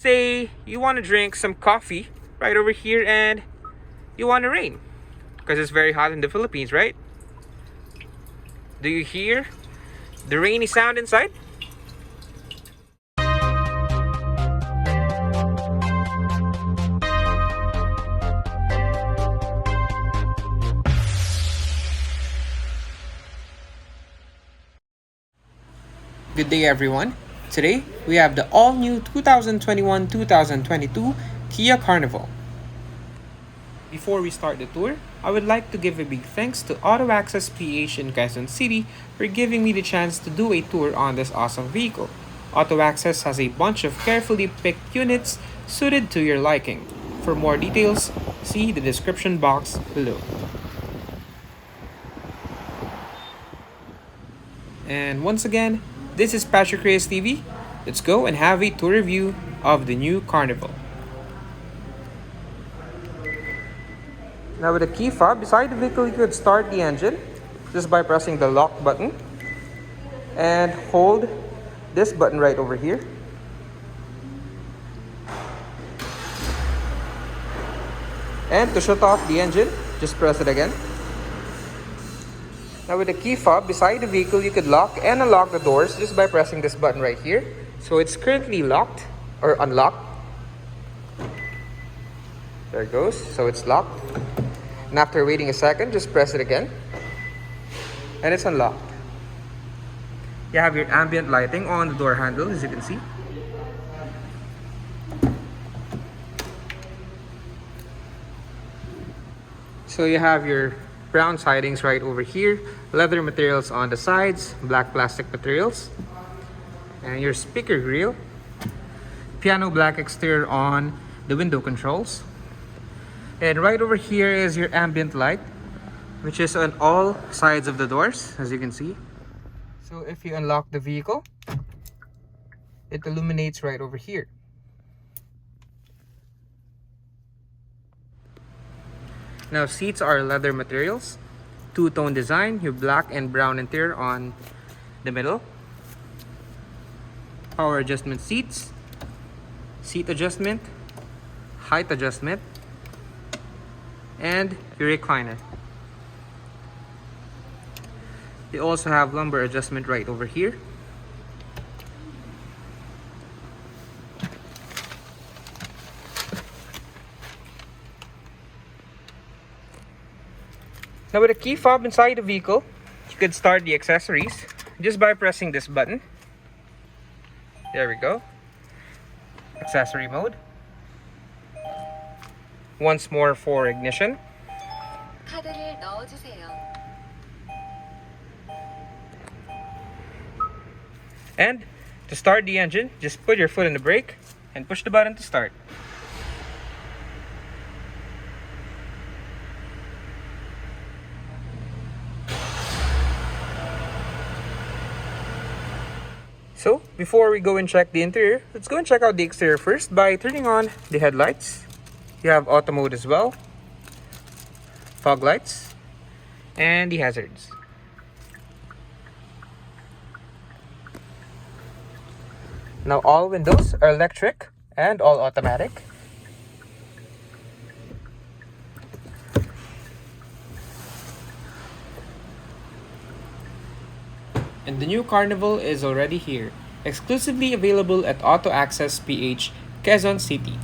Say you want to drink some coffee right over here and you want to rain because it's very hot in the Philippines, right? Do you hear the rainy sound inside? Good day everyone. Today we have the all-new 2021-2022 Kia Carnival. Before we start the tour, I would like to give a big thanks to AUTOACCESS PH in Quezon City for giving me the chance to do a tour on this awesome vehicle. AUTOACCESS has a bunch of carefully picked units suited to your liking. For more details, see the description box below. And once again, this is PatrickReyesTV. Let's go and have a tour review of the new Carnival. Now with the key fob beside the vehicle, you could start the engine just by pressing the lock button and hold this button right over here. And to shut off the engine, just press it again. Now with the key fob beside the vehicle, you could lock and unlock the doors just by pressing this button right here. So it's currently locked or unlocked. There it goes. So it's locked. And after waiting a second, just press it again. And it's unlocked. You have your ambient lighting on the door handle, as you can see. So you have your brown sidings right over here, leather materials on the sides, black plastic materials, and your speaker grille, piano black exterior on the window controls. And right over here is your ambient light, which is on all sides of the doors, as you can see. So if you unlock the vehicle, it illuminates right over here. Now seats are leather materials, two-tone design, your black and brown interior on the middle. Power adjustment seats, seat adjustment, height adjustment, and your recliner. You also have lumbar adjustment right over here. Now with a key fob inside the vehicle, you could start the accessories just by pressing this button. There we go. Accessory mode. Once more for ignition. 카드를 넣어주세요. And to start the engine, just put your foot in the brake and push the button to start. So, before we go and check the interior, let's go and check out the exterior first by turning on the headlights. You have auto mode as well, fog lights, and the hazards. Now all windows are electric and all automatic. And the new Carnival is already here, exclusively available at AUTOACCESS PH, Quezon City.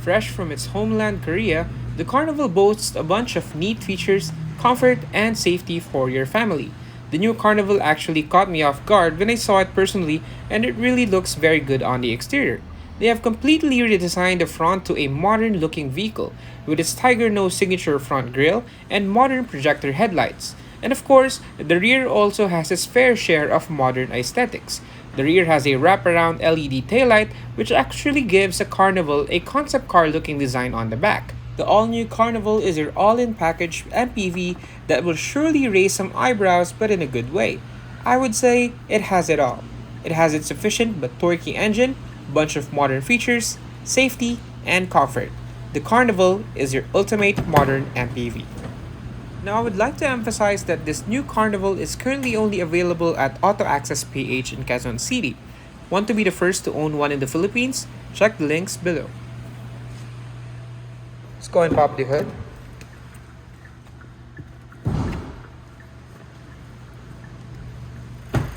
Fresh from its homeland Korea, the Carnival boasts a bunch of neat features, comfort, and safety for your family. The new Carnival actually caught me off guard when I saw it personally, and it really looks very good on the exterior. They have completely redesigned the front to a modern-looking vehicle, with its tiger nose signature front grille and modern projector headlights. And of course, the rear also has its fair share of modern aesthetics. The rear has a wraparound LED taillight, which actually gives a Carnival a concept car looking design on the back. The all-new Carnival is your all-in package MPV that will surely raise some eyebrows, but in a good way. I would say it has it all. It has its efficient but torquey engine, bunch of modern features, safety, and comfort. The Carnival is your ultimate modern MPV. Now, I would like to emphasize that this new Carnival is currently only available at AUTOACCESS PH in Quezon City. Want to be the first to own one in the Philippines? Check the links below. Let's go and pop the hood.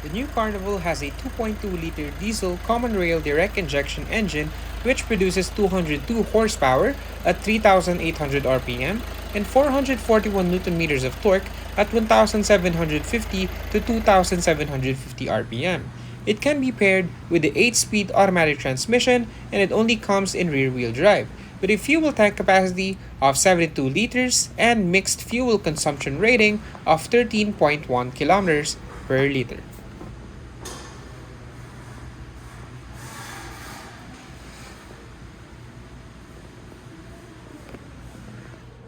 The new Carnival has a 2.2-liter diesel common rail direct injection engine which produces 202 horsepower at 3,800 RPM and 441 Nm of torque at 1,750 to 2,750 RPM. It can be paired with the 8-speed automatic transmission and it only comes in rear-wheel drive, with a fuel tank capacity of 72 liters and mixed fuel consumption rating of 13.1 kilometers per liter.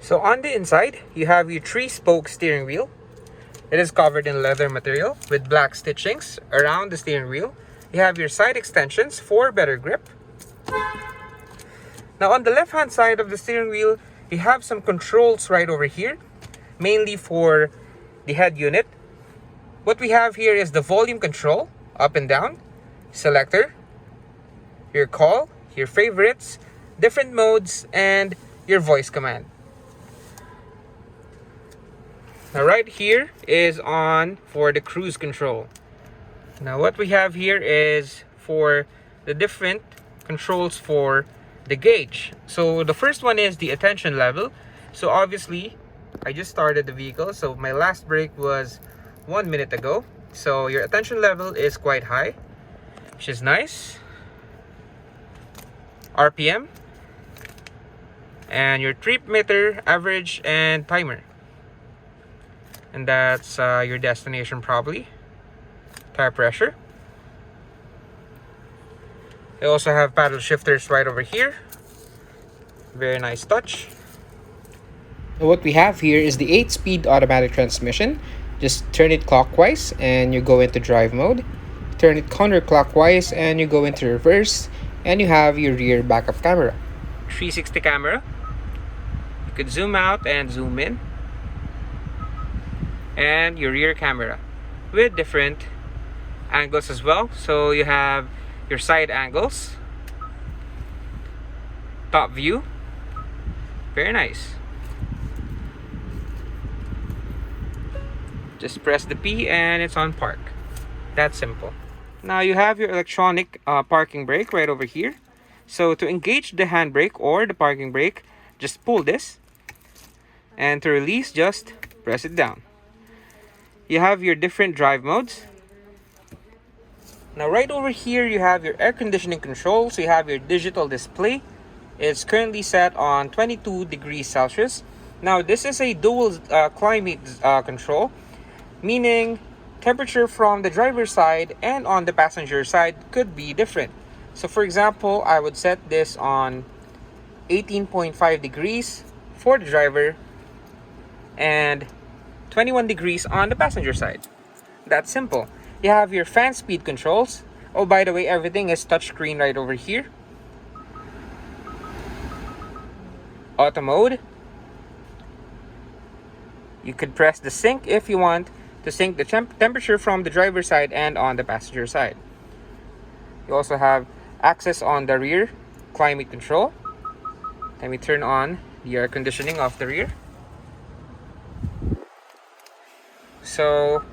So on the inside, you have your 3-spoke steering wheel. It is covered in leather material with black stitchings around the steering wheel. You have your side extensions for better grip. Now on the left hand side of the steering wheel, you have some controls right over here, mainly for the head unit. What we have here is the volume control, up and down, selector, your call, your favorites, different modes, and your voice command. Now right here is on for the cruise control. Now what we have here is for the different controls for the gauge. So the first one is the attention level. So obviously I just started the vehicle, so my last brake was 1 minute ago. So your attention level is quite high, which is nice. RPM and your trip meter, average, and timer. And that's your destination probably. Tire pressure. They also have paddle shifters right over here. Very nice touch. What we have here is the 8-speed automatic transmission. Just turn it clockwise and you go into drive mode. Turn it counterclockwise and you go into reverse. And you have your rear backup camera. 360 camera. You could zoom out and zoom in. And your rear camera with different angles as well. So you have your side angles, top view, very nice. Just press the P and it's on park. That's simple. Now you have your electronic parking brake right over here. So to engage the handbrake or the parking brake, just pull this, and to release, just press it down. You have your different drive modes. Now right over here you have your air conditioning control. So you have your digital display. It's currently set on 22 degrees Celsius. Now this is a dual climate control, meaning temperature from the driver's side and on the passenger side could be different. So for example, I would set this on 18.5 degrees for the driver and 21 degrees on the passenger side. That's simple. You have your fan speed controls. Oh, by the way, everything is touchscreen right over here. Auto mode. You could press the sync if you want to sync the temperature from the driver's side and on the passenger side. You also have access on the rear climate control. Let me turn on the air conditioning of the rear. So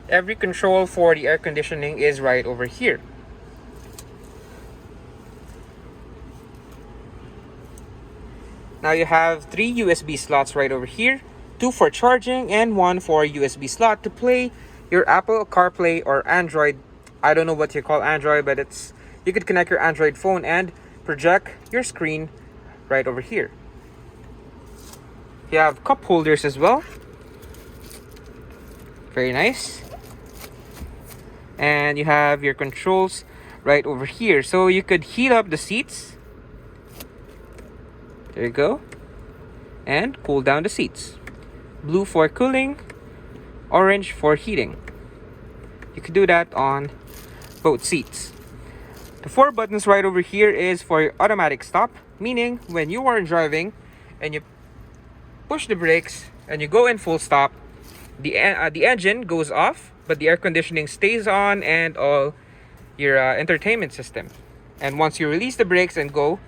every control for the air conditioning is right over here. Now you have 3 USB slots right over here, 2 for charging and 1 for USB slot to play your Apple CarPlay or Android. I don't know what you call Android, but you could connect your Android phone and project your screen right over here. You have cup holders as well. Very nice. And you have your controls right over here. So you could heat up the seats. There you go. And cool down the seats. Blue for cooling, orange for heating. You could do that on both seats. The 4 buttons right over here is for your automatic stop, meaning when you are driving and you push the brakes and you go in full stop, the engine goes off, but the air conditioning stays on and all your entertainment system. And once you release the brakes and go,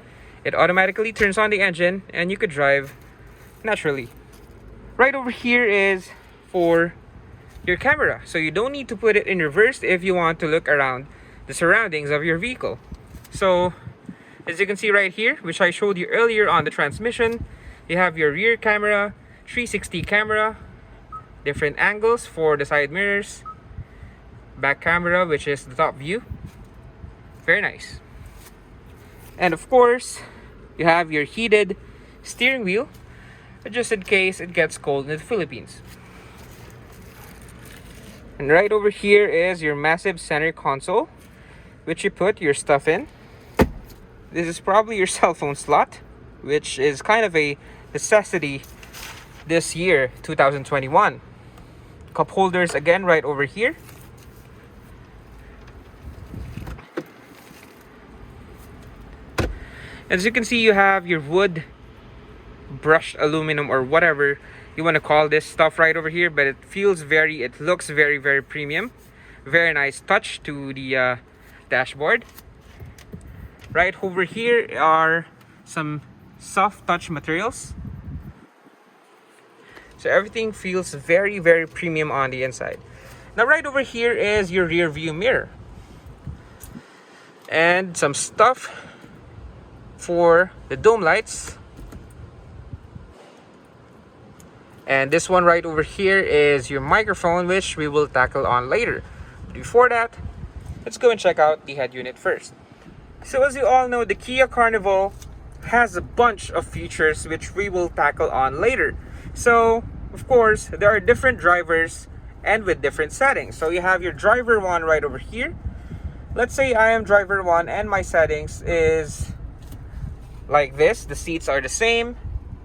it automatically turns on the engine and you could drive naturally. Right over here is for your camera, so you don't need to put it in reverse if you want to look around the surroundings of your vehicle. So as you can see right here, which I showed you earlier on the transmission, you have your rear camera, 360 camera, different angles for the side mirrors, back camera, which is the top view. Very nice. And of course, you have your heated steering wheel, just in case it gets cold in the Philippines. And right over here is your massive center console, which you put your stuff in. This is probably your cell phone slot, which is kind of a necessity this year, 2021. Cup holders again right over here. As you can see, you have your wood brushed aluminum or whatever you want to call this stuff right over here, but it looks very, very premium. Very nice touch to the dashboard. Right over here are some soft touch materials, so everything feels very, very premium on the inside. Now right over here is your rear view mirror and some stuff for the dome lights. And this one right over here is your microphone, which we will tackle on later. Before that, let's go and check out the head unit first. So as you all know, the Kia Carnival has a bunch of features which we will tackle on later. So of course, there are different drivers and with different settings. So you have your driver one right over here. Let's say I am driver one and my settings is like this. The seats are the same,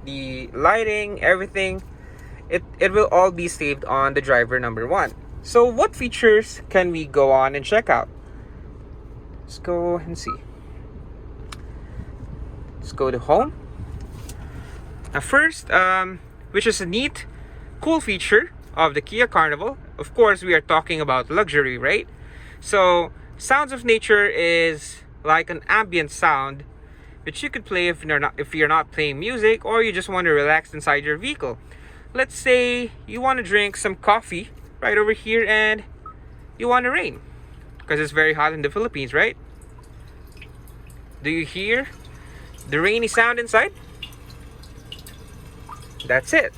the lighting, everything. It will all be saved on the driver number one. So what features can we go on and check out? Let's go and see. Let's go to home. Now first, which is a neat, cool feature of the Kia Carnival. Of course, we are talking about luxury, right? So sounds of nature is like an ambient sound which you could play if you're not playing music or you just want to relax inside your vehicle. Let's say you want to drink some coffee right over here and you want to rain because it's very hot in the Philippines, right? Do you hear the rainy sound inside? That's it.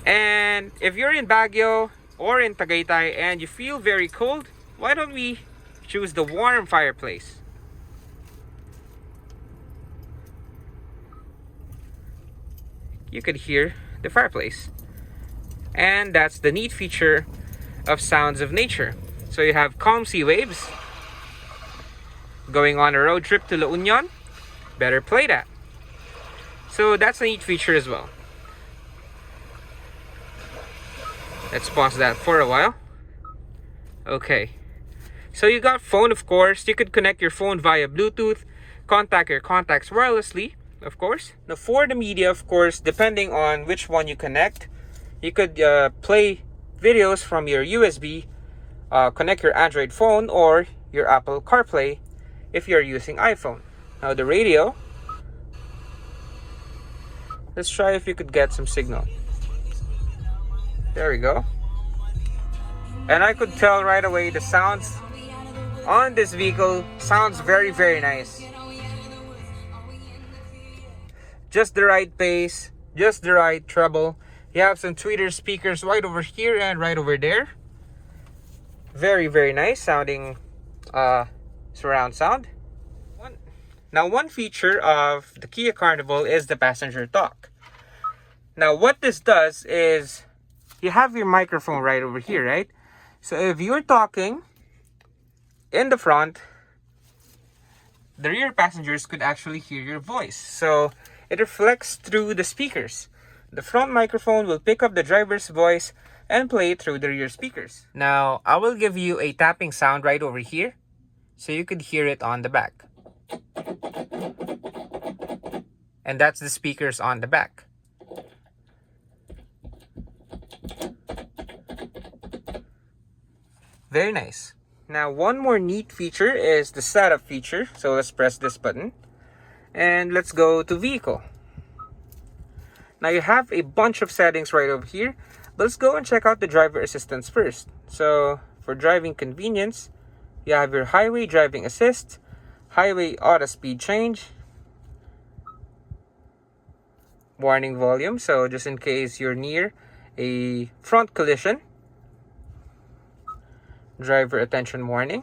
And if you're in Baguio or in Tagaytay and you feel very cold, why don't we choose the warm fireplace? You could hear the fireplace. And that's the neat feature of sounds of nature. So you have calm sea waves. Going on a road trip to La Union, better play that. So that's a neat feature as well. Let's pause that for a while. Okay. So you got phone, of course. You could connect your phone via Bluetooth, contact your contacts wirelessly, of course. Now for the media, of course, depending on which one you connect, you could play videos from your USB, connect your Android phone or your Apple CarPlay if you're using iPhone. Now the radio, let's try if you could get some signal. There we go. And I could tell right away the sounds on this vehicle sounds very, very nice. Just the right bass, just the right treble. You have some tweeter speakers right over here and right over there. Very, very nice sounding surround sound. One feature of the Kia Carnival is the passenger talk. Now what this does is you have your microphone right over here, right? So if you're talking in the front, the rear passengers could actually hear your voice. So it reflects through the speakers. The front microphone will pick up the driver's voice and play it through the rear speakers. Now, I will give you a tapping sound right over here so you could hear it on the back. And that's the speakers on the back. Very nice. Now, one more neat feature is the setup feature. So let's press this button and let's go to vehicle. Now you have a bunch of settings right over here, but let's go and check out the driver assistance first. So for driving convenience, you have your highway driving assist, highway auto speed change, warning volume, so just in case you're near a front collision, driver attention warning,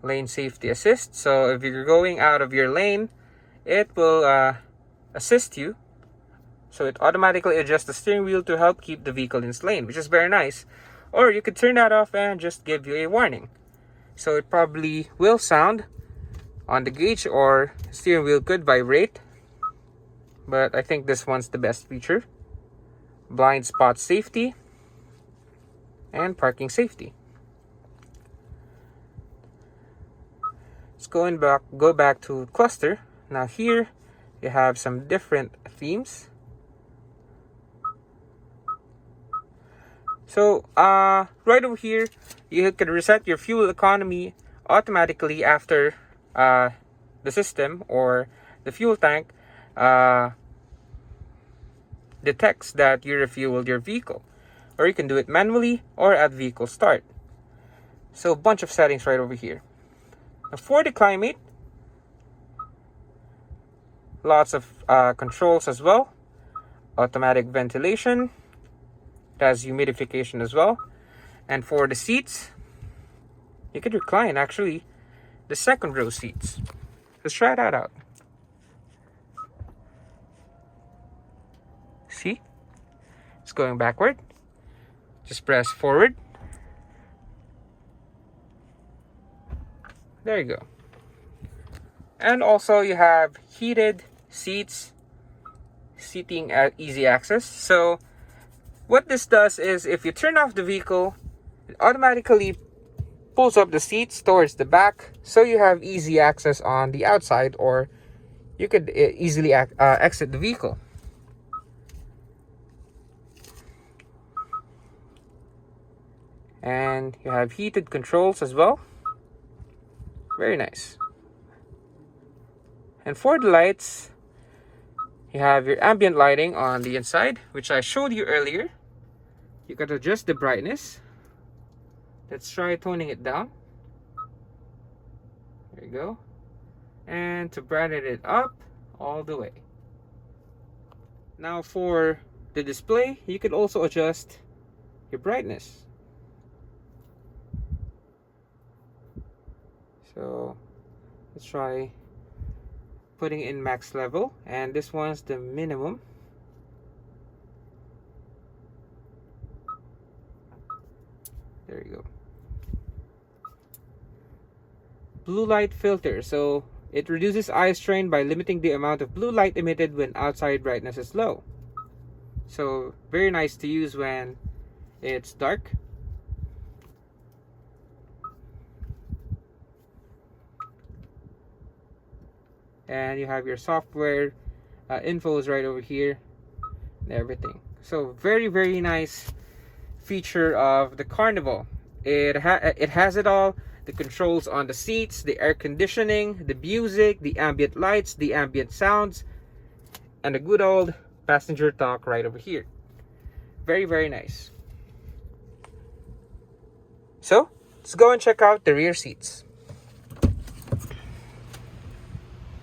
lane safety assist, so if you're going out of your lane, it will assist you. So it automatically adjusts the steering wheel to help keep the vehicle in its lane, which is very nice. Or you could turn that off and just give you a warning. So it probably will sound on the gauge, or steering wheel could vibrate. But I think this one's the best feature. Blind spot safety and parking safety. Let's go back to cluster. Now here you have some different themes. So right over here, you can reset your fuel economy automatically after the system or the fuel tank detects that you refueled your vehicle. Or you can do it manually or at vehicle start. So a bunch of settings right over here. Now for the climate, lots of controls as well. Automatic ventilation. It has humidification as well. And for the seats, you could recline actually the second row seats. Let's try that out. See? It's going backward. Just press forward. There you go. And also you have heated seats, seating at easy access. So what this does is if you turn off the vehicle, it automatically pulls up the seats towards the back, so you have easy access on the outside, or you could easily exit the vehicle. And you have heated controls as well. Very nice. And for the lights, you have your ambient lighting on the inside, which I showed you earlier. You can adjust the brightness. Let's try toning it down. There you go. And to brighten it up all the way. Now for the display, you could also adjust your brightness. So let's try putting in max level, and this one's the minimum. There you go. Blue light filter, so it reduces eye strain by limiting the amount of blue light emitted when outside brightness is low. So very nice to use when it's dark. And you have your software infos right over here and everything. So very nice feature of the Carnival. It has it all. The controls on the seats, the air conditioning, the music, the ambient lights, the ambient sounds, and the good old passenger talk right over here. Very nice. So let's go and check out the rear seats.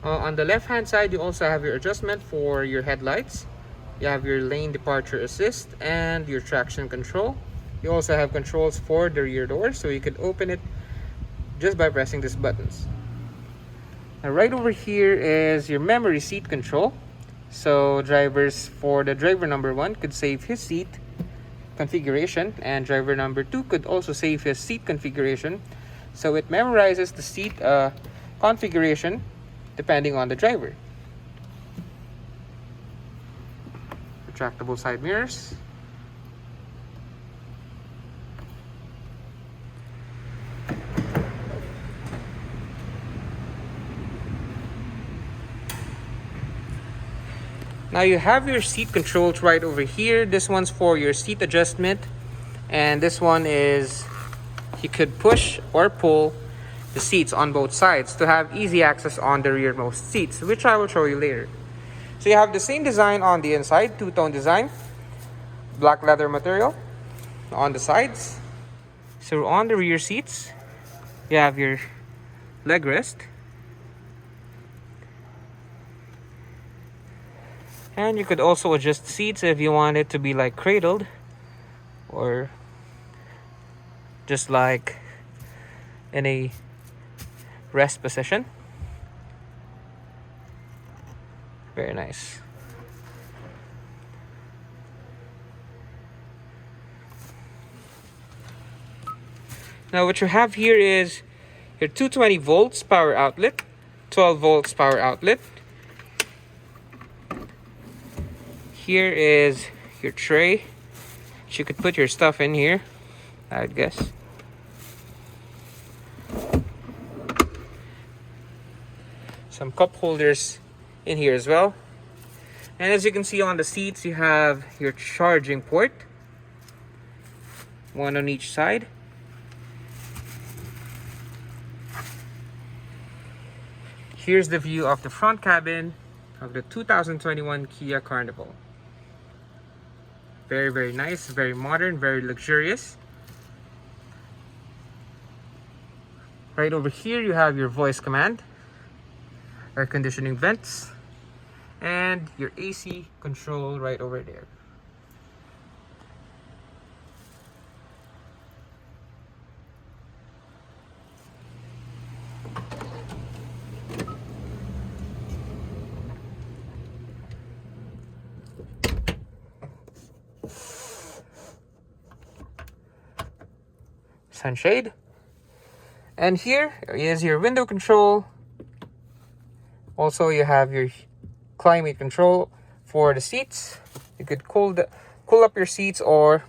On the left hand side, you also have your adjustment for your headlights. You have your lane departure assist and your traction control. You also have controls for the rear door, so you can open it just by pressing these buttons. Now right over here is your memory seat control. So drivers, for the driver number 1 could save his seat configuration, and driver number 2 could also save his seat configuration. So it memorizes the seat configuration depending on the driver. Retractable side mirrors. Now you have your seat controls right over here. This one's for your seat adjustment And this one is, you could push or pull the seats on both sides to have easy access on the rearmost seats, which I will show you later. So you have the same design on the inside, two-tone design, black leather material on the sides. So on the rear seats, you have your leg rest, and you could also adjust seats if you want it to be like cradled or just like in a rest position. Very nice. Now what you have here is your 220 volts power outlet, 12 volts power outlet. Here is your tray. You could put your stuff in here, I'd guess. Some cup holders in here as well. And as you can see on the seats, you have your charging port, one on each side. Here's the view of the front cabin of the 2021 Kia Carnival. Very, very nice, very modern, very luxurious. Right over here, you have your voice command, air conditioning vents, and your AC control right over there. Sunshade. And here is your window control. Also, you have your climate control for the seats. You could cool up your seats or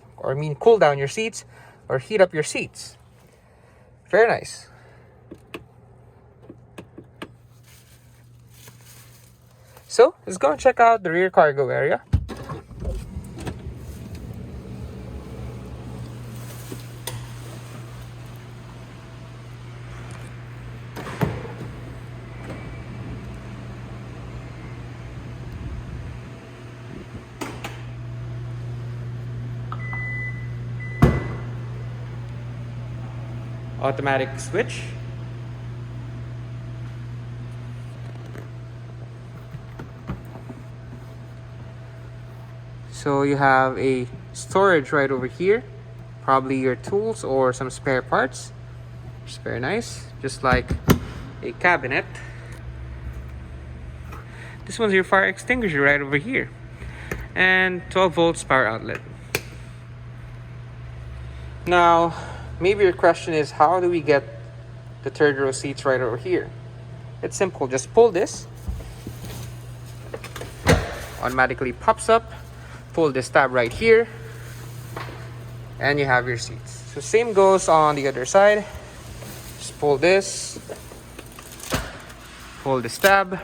cool down your seats or heat up your seats. Very nice. So let's go and check out the rear cargo area. Automatic switch. So you have a storage right over here, probably your tools or some spare parts. It's very nice, just like a cabinet. This one's your fire extinguisher right over here, and 12 volts power outlet. Now maybe your question is, how do we get the third row seats right over here? It's simple, just pull this, automatically pops up. Pull this tab right here, and you have your seats. So same goes on the other side. Just pull this, pull this tab,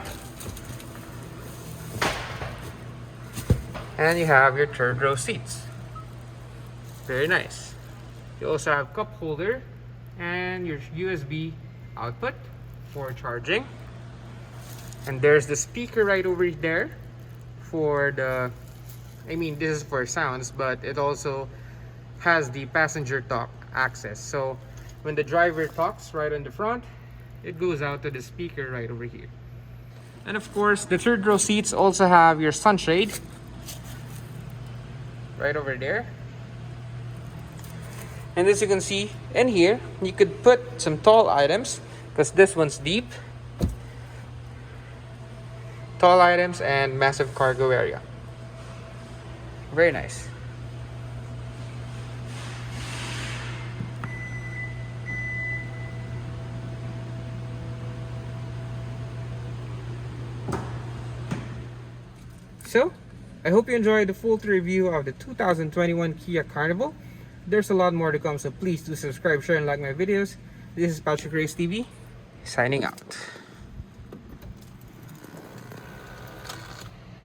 and you have your third row seats. Very nice. You also have cup holder and your USB output for charging. And there's the speaker right over there for the, this is for sounds, but it also has the passenger talk access. So when the driver talks right on the front, it goes out to the speaker right over here. And of course, the third row seats also have your sunshade right over there. And as you can see in here, you could put some tall items because this one's deep. Tall items and massive cargo area. Very nice. So, I hope you enjoyed the full review of the 2021 Kia Carnival. There's a lot more to come, so please do subscribe, share, and like my videos. This is PatrickReyesTV, signing out.